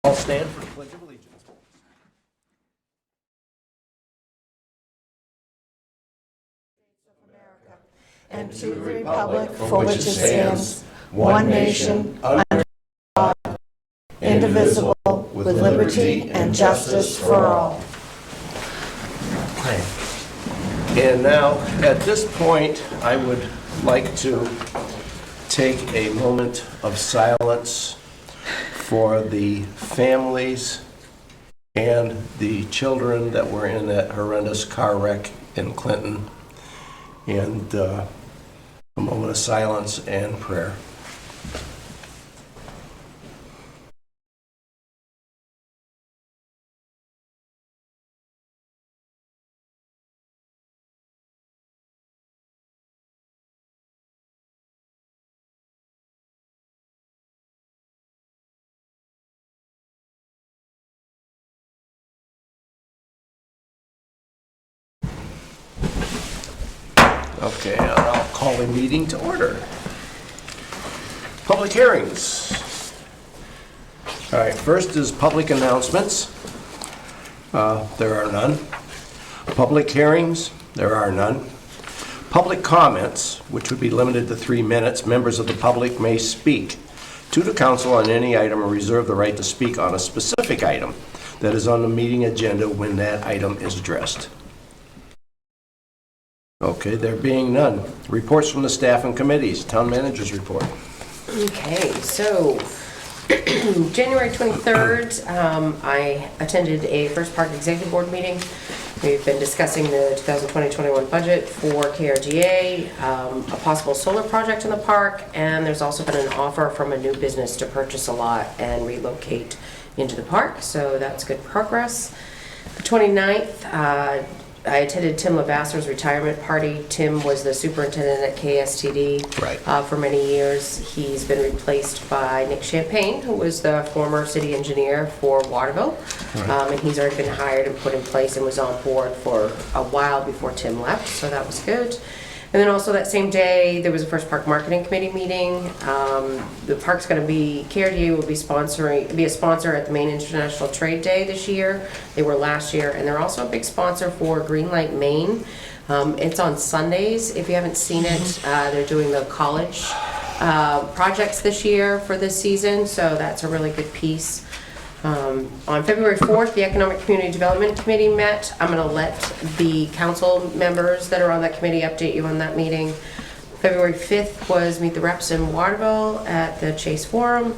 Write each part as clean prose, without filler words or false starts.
All stand for the Pledge of Allegiance. And to the republic for which it stands, one nation, under God, indivisible, with liberty and justice for all. And now, at this point, I would like to take a moment of silence for the families and the children that were in that horrendous car wreck in Clinton. And a moment of silence and prayer. Okay, I'll call the meeting to order. Public hearings. All right, first is public announcements. There are none. Public hearings, there are none. Public comments, which would be limited to 3 minutes. Members of the public may speak to the council on any item or reserve the right to speak on a specific item that is on the meeting agenda when that item is addressed. Okay, there being none. Reports from the staff and committees. Town managers report. Okay, so January 23rd, I attended a First Park Executive Board meeting. We've been discussing the 2020-21 budget for KRGA, a possible solar project in the park, and there's also been an offer from a new business to purchase a lot and relocate into the park, so that's good progress. The 29th, I attended Tim Lavasser's retirement party. Tim was the superintendent at KSTD for many years. He's been replaced by Nick Champagne, who was the former city engineer for Waterville. And he's already been hired and put in place and was on board for a while before Tim left, so that was good. And then also that same day, there was a First Park Marketing Committee meeting. The park's going to be, KRDA will be a sponsor at the Maine International Trade Day this year. They were last year, and they're also a big sponsor for Greenlight Maine. It's on Sundays. If you haven't seen it, they're doing the college projects this year for this season, so that's a really good piece. On February 4th, the Economic Community Development Committee met. I'm going to let the council members that are on that committee update you on that meeting. February 5th was Meet the Reps in Waterville at the Chase Forum.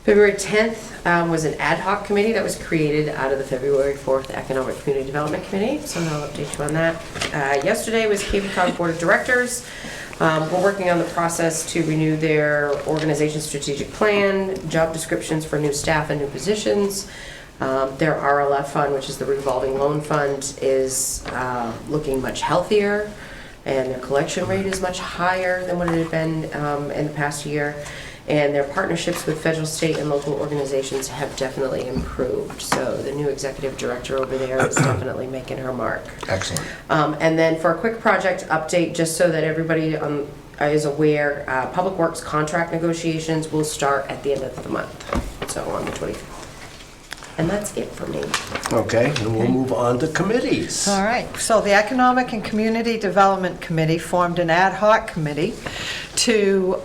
February 10th was an ad hoc committee that was created out of the February 4th Economic Community Development Committee, so I'll update you on that. Yesterday was Cape Cod Board of Directors. We're working on the process to renew their organization strategic plan, job descriptions for new staff and new positions. Their RLF fund, which is the revolving loan fund, is looking much healthier, and their collection rate is much higher than what it had been in the past year. And their partnerships with federal, state, and local organizations have definitely improved. So the new executive director over there is definitely making her mark. Excellent. And then for a quick project update, just so that everybody is aware, Public Works contract negotiations will start at the end of the month, so on the 25th. And that's it for me. Okay, and we'll move on to committees. All right, so the Economic and Community Development Committee formed an ad hoc committee to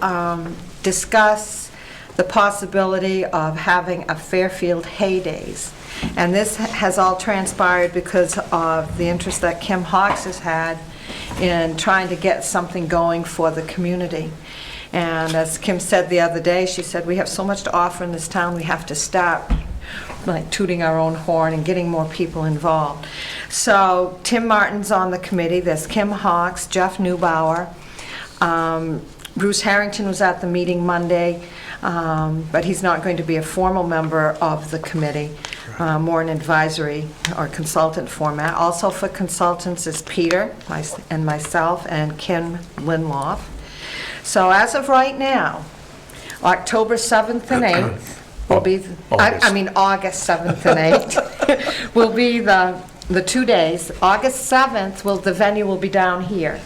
discuss the possibility of having a Fairfield Hay Days. And this has all transpired because of the interest that Kim Hawks has had in trying to get something going for the community. And as Kim said the other day, she said, we have so much to offer in this town, we have to start like tooting our own horn and getting more people involved. So Tim Martin's on the committee. There's Kim Hawks, Jeff Neubauer. Bruce Harrington was at the meeting Monday, but he's not going to be a formal member of the committee, more an advisory or consultant format. Also for consultants is Peter and myself and Kim Linloff. So as of right now, October 7th and 8th will be, August 7th and 8th will be the the 2 days. August 7th, the venue will be down here.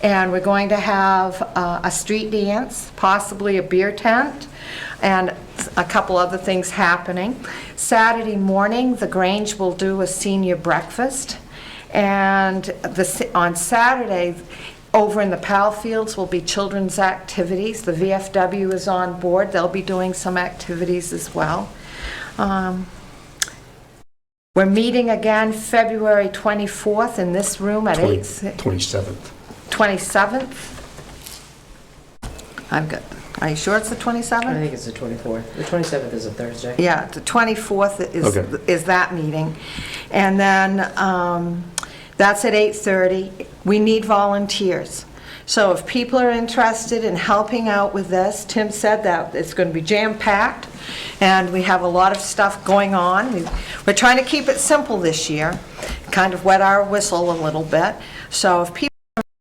And we're going to have a street dance, possibly a beer tent, and a couple other things happening. Saturday morning, the Grange will do a senior breakfast. And on Saturday, over in the Powell Fields will be children's activities. The VFW is on board. They'll be doing some activities as well. We're meeting again February 24th in this room at 27th. 27th? I'm good. Are you sure it's the 27th? I think it's the 24th. The 27th is a Thursday. Yeah, the 24th Okay. is that meeting. And then that's at 8:30. We need volunteers. So if people are interested in helping out with this, Tim said that it's going to be jam-packed, and we have a lot of stuff going on. We're trying to keep it simple this year, kind of wet our whistle a little bit. So if people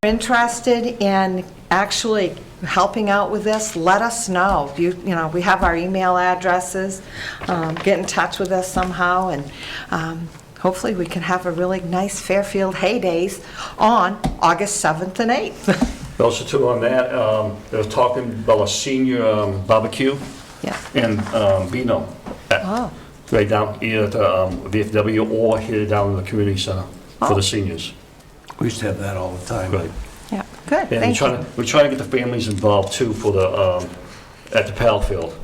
are interested in actually helping out with this, let us know. You know, we have our email addresses. Get in touch with us somehow, and hopefully we can have a really nice Fairfield Hay Days on August 7th and 8th. Also, too, on that, they were talking about a senior barbecue Yeah. and Beano. Oh. Right down here at the VFW or here down in the community center for Oh. the seniors. We used to have that all the time. Right. Yeah, good, And thank you. we're trying to get the families involved too for the, at the Powell Field.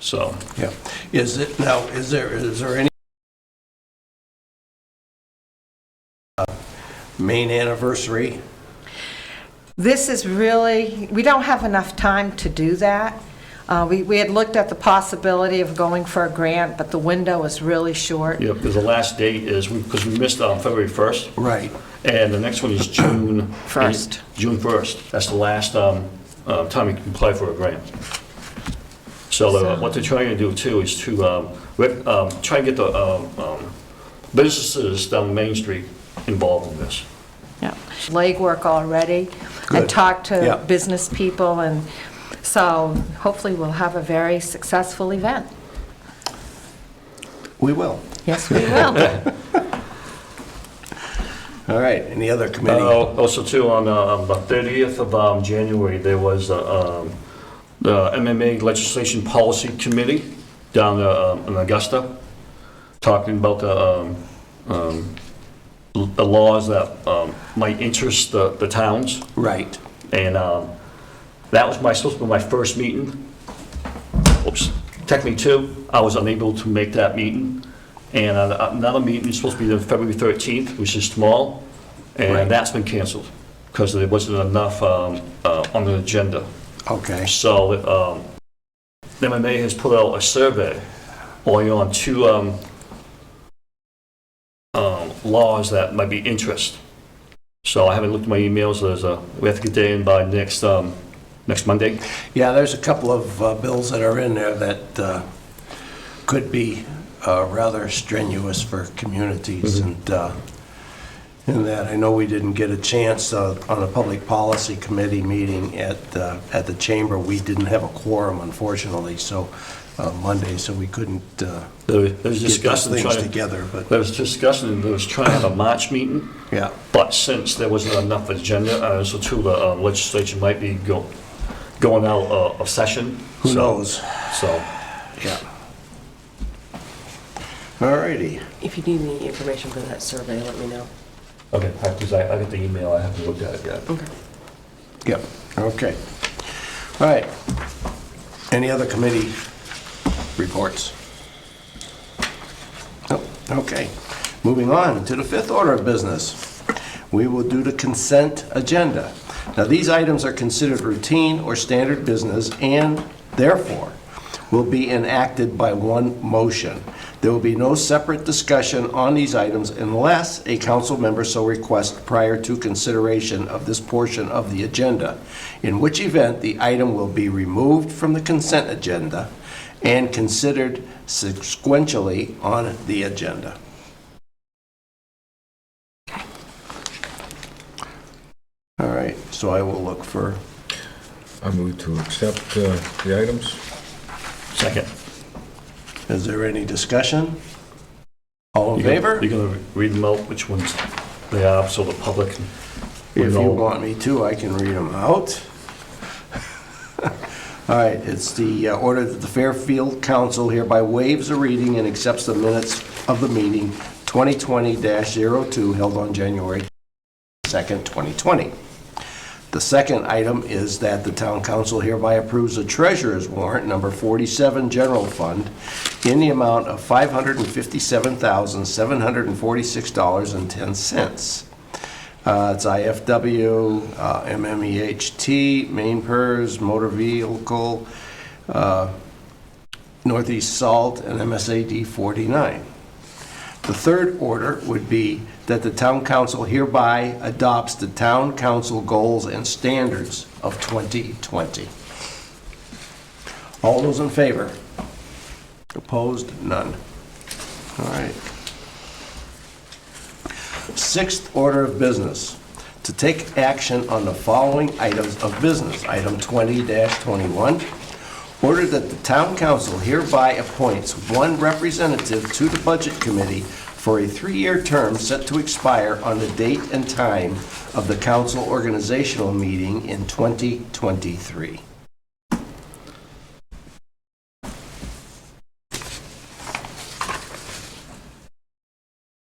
So, Yeah. Is there any main anniversary? This is really, we don't have enough time to do that. We had looked at the possibility of going for a grant, but the window is really short. yeah, because the last date is, because we missed February 1st, Right. and the next one is June. 1st. June 1st. That's the last time you can apply for a grant. So what they're trying to do too is to try and get the businesses down Main Street involved in this. Yeah. Legwork already. I Good. talked Yeah. to business people, and so hopefully we'll have a very successful event. We will. Yes, we will. All right, any other committee? Also too, on the 30th of January, there was the MMA Legislation Policy Committee down in Augusta, talking about the laws that might interest the towns. Right. And that was supposed to be my first meeting. Oops, technically two. I was unable to make that meeting. And another meeting is supposed to be February 13th, which is tomorrow. And Right. that's been canceled because there wasn't enough on the agenda. Okay. So the MMA has put out a survey on two laws that might be interest. So I haven't looked at my emails. We have to get that in by next Monday. Yeah, there's a couple of bills that are in there that could be rather strenuous for communities, and in that I know we didn't get a chance on a public policy committee meeting at the chamber. We didn't have a quorum, unfortunately, so Monday, so we couldn't There was get those discussion things trying. together. But There was discussion. There was trying to have a March meeting, yeah, but since there wasn't enough agenda, so too the legislature might be going out of session. who knows? So. Yeah. All righty. If you need any information for that survey, let me know. Okay, because I got the email, I haven't looked at it yet. Okay. Yep. Okay. All right. Any other committee reports? No. Okay. Moving on to the fifth order of business. We will do the consent agenda. Now, these items are considered routine or standard business and therefore will be enacted by one motion. There will be no separate discussion on these items unless a council member so requests prior to consideration of this portion of the agenda, in which event the item will be removed from the consent agenda and considered sequentially on the agenda. All right, so I will look for, I move to accept the items. Second. is there any discussion? All in favor? You're gonna read them out, which ones they are, so the public will If know. you want me to, I can read them out. All right, it's the order that the Fairfield Council hereby waives the reading and accepts the minutes of the meeting 2020-02 held on January 2nd, 2020. The second item is that the town council hereby approves the treasurer's warrant number 47 general fund in the amount of $557,746.10. It's IFW, MMEHT, main PERS, motor vehicle, Northeast Salt, and MSAD 49. The third order would be that the town council hereby adopts the town council goals and standards of 2020. All those in favor? Opposed? None. All right. Sixth order of business, to take action on the following items of business. Item 20-21, order that the town council hereby appoints one representative to the budget committee for a 3-year term set to expire on the date and time of the council organizational meeting in 2023.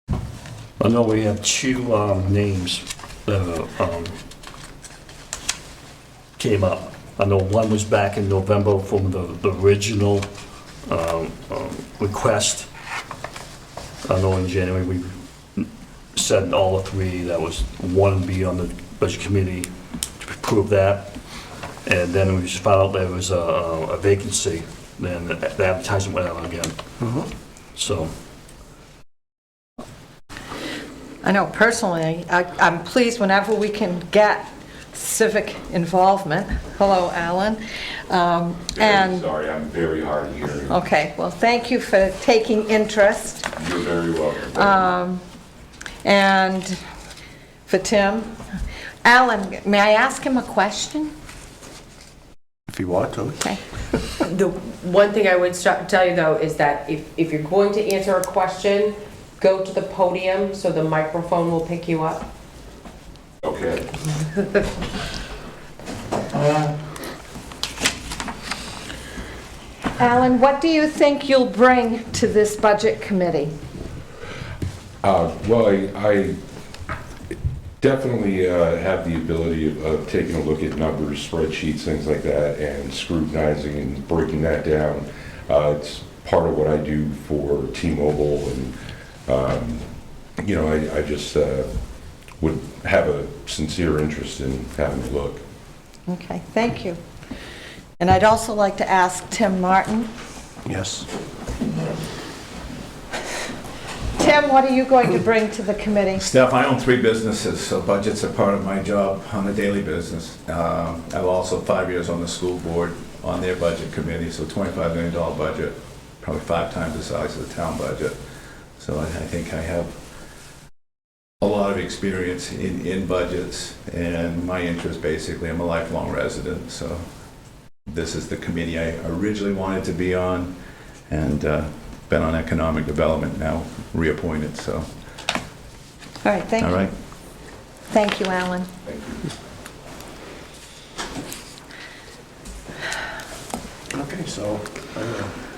I know we have two names that came up. I know one was back in November from the original request. I know in January we said all the three, that was one be on the budget committee to approve that. And then we just found out there was a vacancy, then the advertisement went out again. So. I know personally, I'm pleased whenever we can get civic involvement. Hello, Alan. And, Sorry, I'm very hard of hearing. okay, well, thank you for taking interest. You're very welcome. And for Tim. Alan, may I ask him a question? If you want to. Okay. The one thing I would tell you though is that if you're going to answer a question, go to the podium so the microphone will pick you up. Okay. Alan, what do you think you'll bring to this budget committee? Well, I definitely have the ability of taking a look at numbers, spreadsheets, things like that, and scrutinizing and breaking that down. It's part of what I do for T-Mobile, and you know, I just would have a sincere interest in having a look. Okay, thank you. And I'd also like to ask Tim Martin. Yes. Tim, what are you going to bring to the committee? Steph, I own 3 businesses, so budgets are part of my job on a daily business. I've also 5 years on the school board on their budget committee, so $25 million budget, probably 5 times the size of the town budget. So I think I have a lot of experience in budgets, and my interest basically, I'm a lifelong resident, so this is the committee I originally wanted to be on, and been on economic development now, reappointed, so. All right, thank you. All right. Thank you, Alan. Okay, so,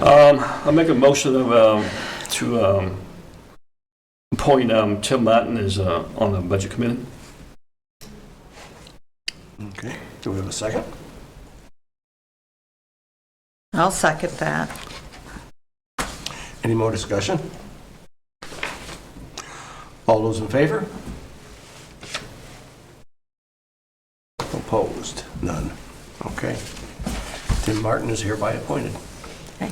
I'll make a motion of, to appoint Tim Martin as on the budget committee. okay, do we have a second? I'll second that. Any more discussion? All those in favor? Opposed? None. Okay. Tim Martin is hereby appointed. Okay.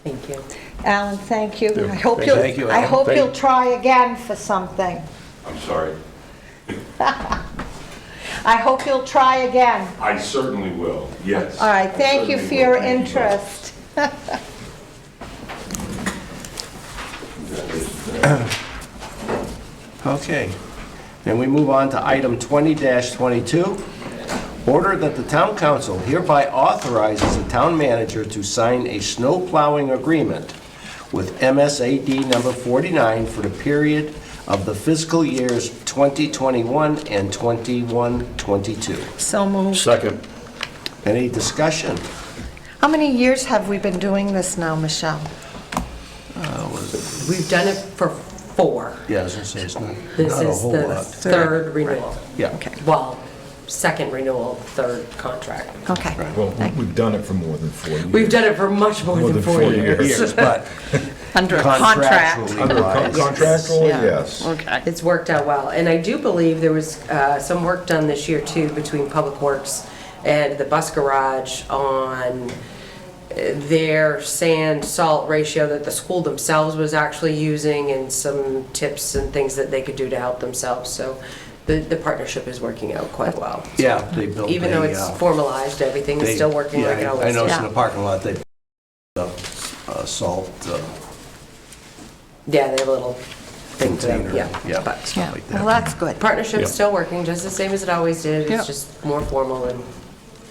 Thank you. Alan, thank you. Yeah. I hope Thank you, I Alan. hope Thank- you'll try again for something. I'm sorry. I hope you'll try again. I certainly will, yes. All right, thank you I for your certainly will. Thank you both. interest. Okay. And we move on to item 20-22. Order that the town council hereby authorizes the town manager to sign a snow plowing agreement with MSAD number 49 for the period of the fiscal years 2021 and 21-22. So moved. Second. Any discussion? How many years have we been doing this now, Michelle? We've done it for 4. Yeah, I was gonna say, it's not This a is whole the lot. 3rd renewal. Yeah. Okay. Well, 2nd renewal, 3rd contract. Okay. Well, we've done it for more than 4 years. We've done it for much more than 4 years. Years, but Under a contract. contractually wise, Contractually, Yeah. yes. Okay. It's worked out well. And I do believe there was some work done this year too between Public Works and the bus garage on their sand salt ratio that the school themselves was actually using, and some tips and things that they could do to help themselves. So the partnership is working out quite well. yeah, they built Even though a, it's formalized, everything is they- still working like it yeah, always I noticed does. in the parking lot, they salt Yeah, they have a little thing for them, container, yeah. stuff Yeah, like well, that. that's good. Partnership's Yeah. still working, just the same as it always did. Yeah. It's just more formal and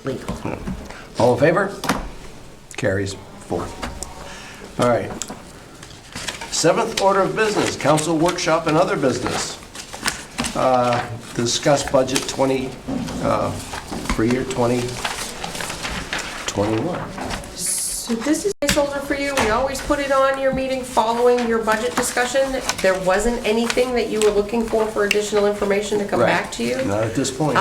legal. All in favor? Carries 4. All right. 7th order of business, council workshop and other business. Discuss budget 20, for year 2021. So this is a placeholder for you. We always put it on your meeting following your budget discussion. There wasn't anything that you were looking for additional information to come Right. back to you. Not at this point.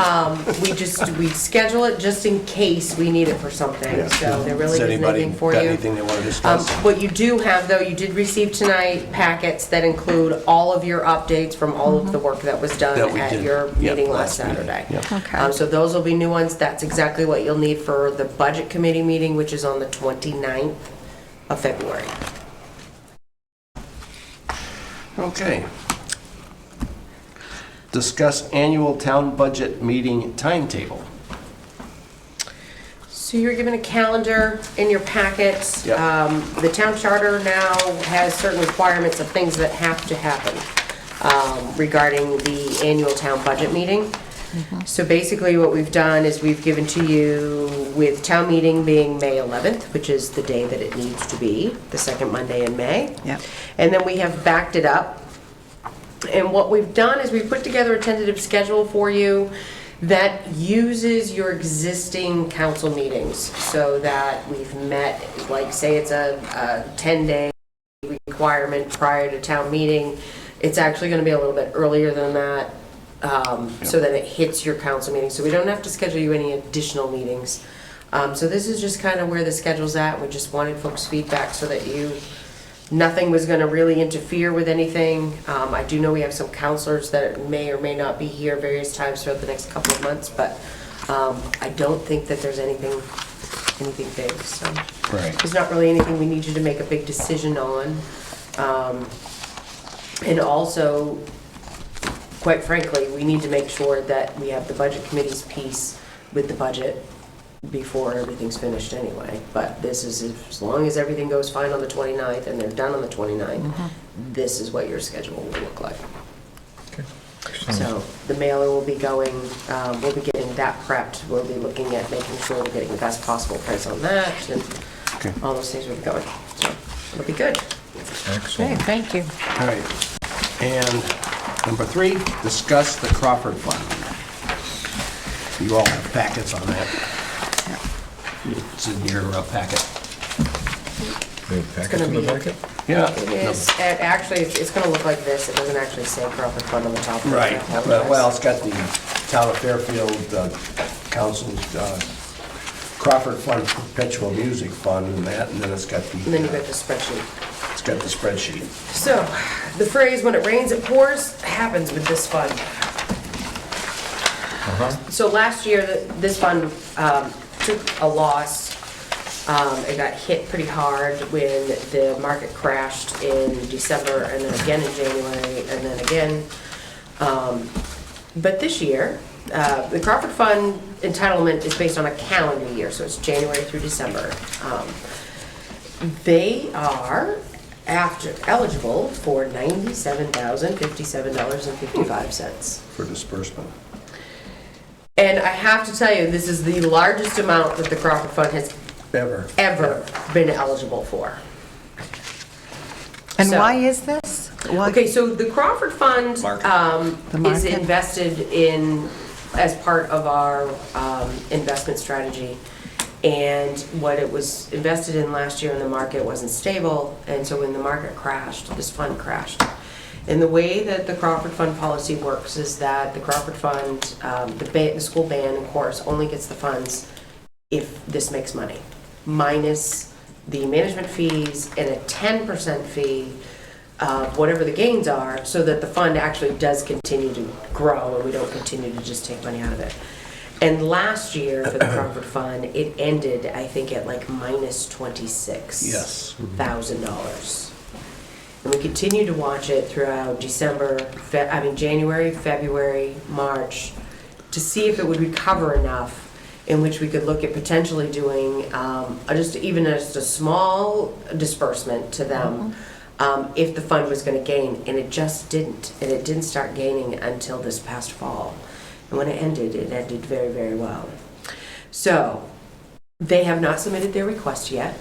We schedule it just in case we need it for something, Yeah. so there really Does isn't anybody anything for got you. anything they want to discuss? What you do have, though, you did receive tonight packets that include all of your updates from all of the work that was done That we at did, your yep, meeting last meeting, Saturday. yep. Okay. So those will be new ones. That's exactly what you'll need for the Budget Committee meeting, which is on the 29th of February. Okay. Discuss annual town budget meeting timetable. So you're given a calendar in your packets. Yep. The town charter now has certain requirements of things that have to happen regarding the annual town budget meeting. So basically what we've done is we've given to you, with town meeting being May 11th, which is the day that it needs to be, the second Monday in May. Yep. And then we have backed it up. And what we've done is we've put together a tentative schedule for you that uses your existing council meetings, so that we've met, like, say it's a 10-day requirement prior to town meeting. It's actually gonna be a little bit earlier than that, so that it hits your council meeting, so we don't have to schedule you any additional meetings. So this is just kind of where the schedule's at. We just wanted folks' feedback so that nothing was gonna really interfere with anything. I do know we have some counselors that may or may not be here various times throughout the next couple of months, but I don't think that there's anything big, so. Right. There's not really anything we need you to make a big decision on. And also, quite frankly, we need to make sure that we have the budget committee's piece with the budget before everything's finished anyway. But this is, as long as everything goes fine on the 29th and they're done on the 29th, this is what your schedule will look like. So the mailer will be going, we'll be getting that prepped. We'll be looking at making sure we're getting the best possible price on that, and Okay. all those things will be going. So it'll be good. Okay, Excellent. thank you. All right. And number 3, discuss the Crawford Fund. You all have packets on that. It's in your packet. They have packets gonna in the be- packet? Yeah. It is, actually, it's gonna look like this. It doesn't actually say Crawford Fund on the top. of it. I Right. apologize. Well, it's got the Town of Fairfield Council's Crawford Fund Perpetual Music Fund and that, and then it's got And then you've the, got the spreadsheet. it's got the spreadsheet. So, the phrase, when it rains, it pours, happens with this fund. So last year, this fund took a loss. It got hit pretty hard when the market crashed in December, and then again in January, and then again. But this year, the Crawford Fund entitlement is based on a calendar year, so it's January through December. They are eligible for $97,057.55. For disbursement. And I have to tell you, this is the largest amount that the Crawford Fund has Ever. ever been eligible for. And So- why is this? Why- Okay, so the Crawford Fund The is market. invested in, as part of our investment strategy. And what it was invested in last year in the market wasn't stable, and so when the market crashed, this fund crashed. And the way that the Crawford Fund policy works is that the Crawford Fund, the school band and chorus only gets the funds if this makes money, minus the management fees and a 10% fee of whatever the gains are, so that the fund actually does continue to grow and we don't continue to just take money out of it. And last year for the Crawford Fund, it ended, I think, at like minus Yes. $26,000. And we continued to watch it throughout January, February, March, to see if it would recover enough in which we could look at potentially doing just a small disbursement to them if the fund was going to gain, and it just didn't. And it didn't start gaining until this past fall. And when it ended very, very well. So they have not submitted their request yet,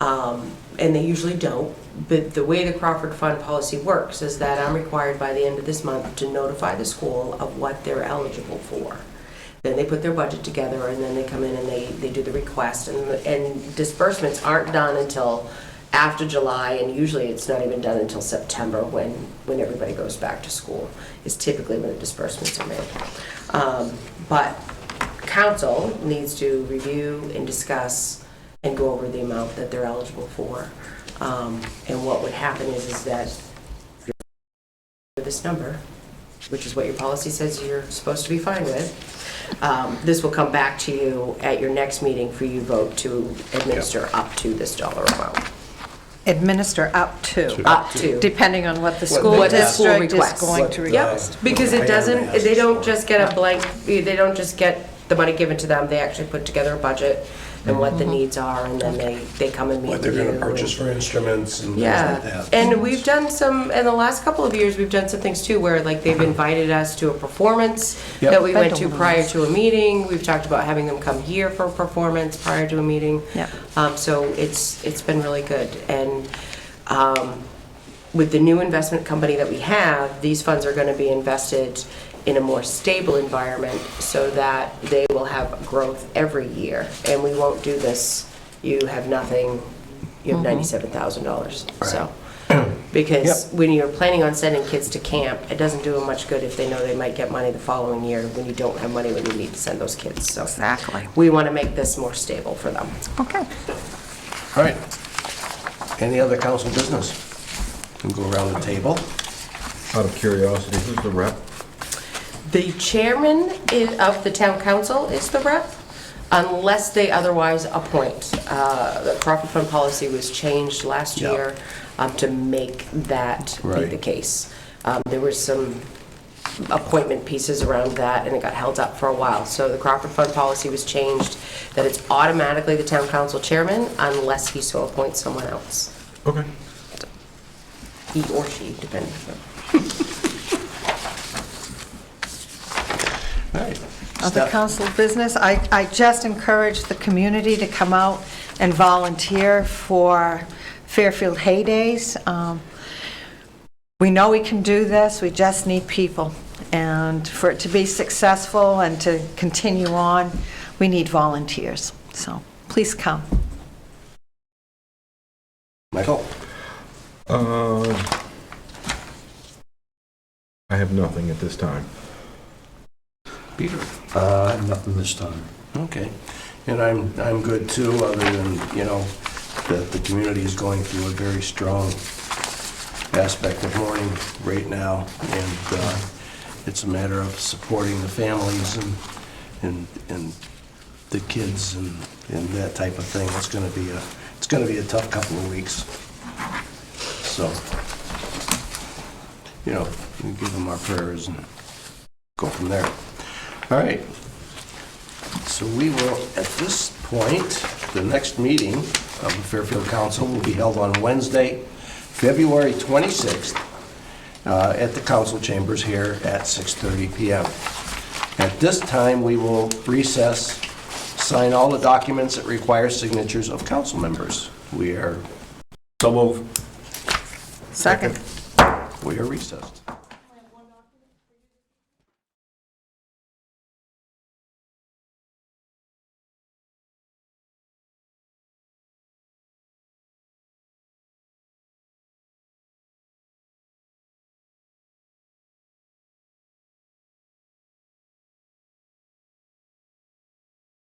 and they usually don't. But the way the Crawford Fund policy works is that I'm required by the end of this month to notify the school of what they're eligible for. Then they put their budget together, and then they come in and they do the request. And disbursements aren't done until after July, and usually it's not even done until September when everybody goes back to school, is typically when the disbursements are made. But council needs to review and discuss and go over the amount that they're eligible for. And what would happen is that this number, which is what your policy says you're supposed to be fine with, this will come back to you at your next meeting for you vote to administer up to this dollar amount. Administer up to, Up to. depending on what the school What the school district is requests. going to Yep, request. because it doesn't, they don't just get a blank, they don't just get the money given to them, they actually put together a budget and what the needs are, and then they come and meet What with they're you. gonna purchase for instruments and things like Yeah, that. and we've done some, in the last couple of years, we've done some things too, where like they've invited us to a performance Yep. that we went to prior to a meeting. We've talked about having them come here for a performance prior to a meeting. Yep. So it's been really good. And with the new investment company that we have, these funds are gonna be invested in a more stable environment so that they will have growth every year. And we won't do this, you have nothing, you have $97,000, so. Because when you're planning on sending kids to camp, it doesn't do them much good if they know they might get money the following year when you don't have money when you need to send those kids, so. Exactly. We want to make this more stable for them. Okay. All right. Any other council business? We'll go around the table. Out of curiosity, who's the rep? The chairman of the town council is the rep, unless they otherwise appoint. The Crawford Fund policy was changed last Yeah. year to make that be Right. the case. There were some appointment pieces around that, and it got held up for a while. So the Crawford Fund policy was changed, that it's automatically the town council chairman unless he so appoints someone else. Okay. He or she, depending. All right. Other Steph? council business, I just encourage the community to come out and volunteer for Fairfield Hay Days. We know we can do this, we just need people. And for it to be successful and to continue on, we need volunteers. So please come. Michael? I have nothing at this time. Peter? I have nothing this time. Okay. And I'm good too, other than, the community is going through a very strong aspect of mourning right now. And it's a matter of supporting the families and the kids and that type of thing. It's going to be a tough couple of weeks. So, we give them our prayers and go from there. All right. So we will, at this point, the next meeting of the Fairfield Council will be held on Wednesday, February 26th, at the council chambers here at 6:30 p.m. At this time, we will recess, sign all the documents that require signatures of council members. We are So move. Second. We are recessed.